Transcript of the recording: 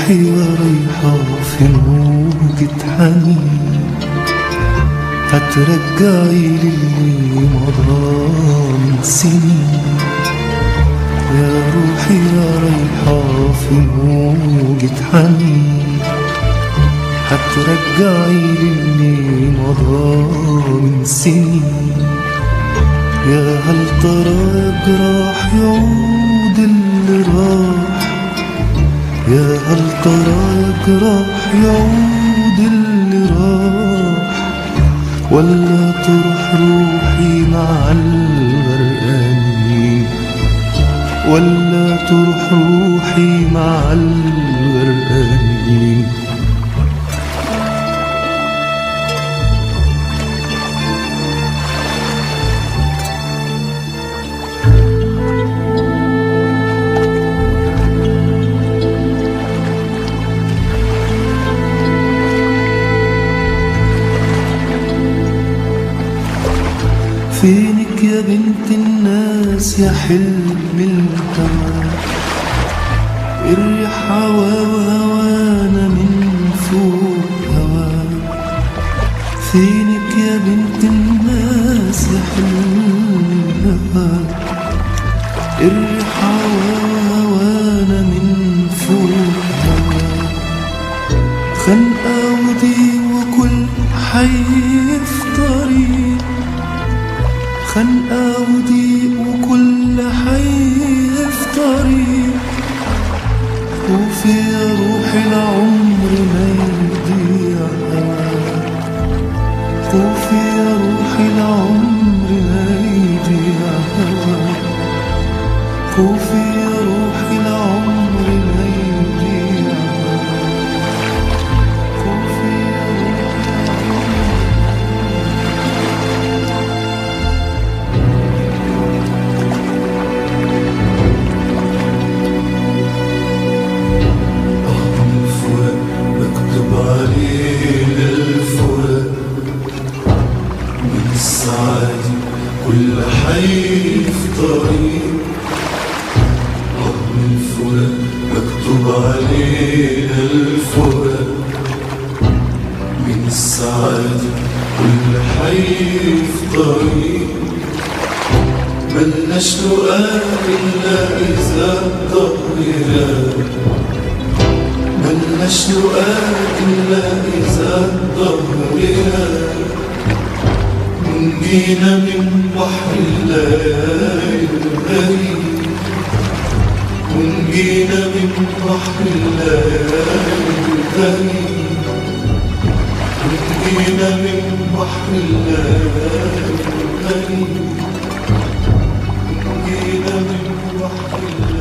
روحي رايحة في موجة حنين، هترجعي للي مضى من سنين. يا روحي رايحة في موجة حنين، هترجعي للي مضى من سنين. يا هل ترى جراح يعود اللي راح، يا هل ترى جراح يعود اللي راح، ولا تروح روحي مع الغرقانين، ولا تروح روحي مع الغرقانين. فينك يا بنت الناس يا حلم الهوى، الريح هوا وهوانا من فوق هوا. فينك يا بنت الناس يا حلم الهوى، الريح هوا وهوانا من فوق هوا. خنقة وضيق وكل حي في طريق، خنقة وضيق وكل حي في طريق. خوفي يا روحي العمر ما يضيع هواك، خوفي يا روحي العمر ما يضيع هواك، خوفي يا روحي العمر ما يضيع هواك، خوفي يا كل حي في طريق. رغم الفراق مكتوب علينا الفراق، من السعادة كل حي في طريق. ملناش لقاء إلا إذا الظهر غاب، ملناش لقاء إلا إذا الظهر غاب. جينا من بحر الليالي الغريب، ونجينا من بحر الليالي الغريب، ونجينا من بحر الليالي الغريب، ونجينا من بحر الليالي